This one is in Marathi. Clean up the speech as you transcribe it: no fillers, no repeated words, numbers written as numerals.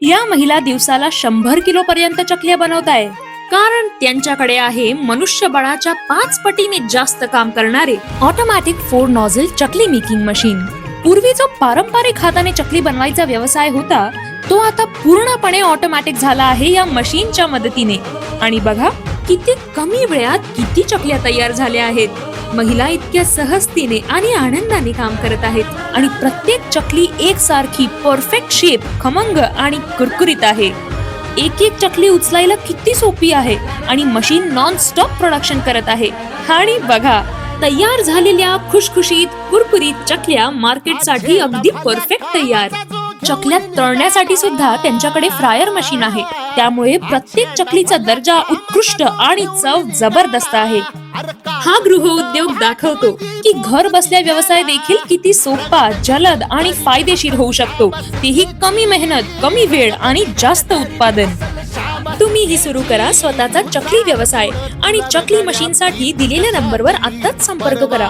या महिला दिवसाला 100 किलो पर्यंत चकल्या बनवताय, कारण त्यांच्याकडे आहे मनुष्यबळाच्या 5 पटीने जास्त काम करणारे ऑटोमॅटिक 4 नॉझल चकली मेकिंग मशीन. पूर्वी जो पारंपरिक हाताने चकली बनवायचा व्यवसाय होता, तो आता पूर्णपणे ऑटोमॅटिक झाला आहे या मशीनच्या मदतीने. आणि बघा किती कमी वेळात किती चकल्या तयार झाल्या आहेत. महिला इतक्या सहजतेने आणि आनंदाने काम करत आहेत आणि प्रत्येक चकली एकसारखी परफेक्ट शेप, खमंग आणि कुरकुरीत आहे. एक एक चकली उचलायला किती सोपी आहे आणि मशीन नॉन स्टॉप प्रोडक्शन करत आहे. आणि बघा तयार झालेल्या खुशखुशीत कुरकुरीत चकल्या मार्केटसाठी अगदी परफेक्ट तयार. चकल्या तळण्यासाठी सुद्धा त्यांच्याकडे फ्रायर मशीन आहे, त्यामुळे प्रत्येक चकलीचा दर्जा उत्कृष्ट आणि चव जबरदस्त आहे. हा गृहउद्योग दाखवतो की घर बसल्या व्यवसाय देखील किती सोपा, जलद आणि फायदेशीर होऊ शकतो, तेही कमी मेहनत, कमी वेळ आणि जास्त उत्पादन. तुम्हीही सुरू करा स्वतःचा चकली व्यवसाय आणि चकली मशीनसाठी दिलेल्या नंबरवर आत्ताच संपर्क करा.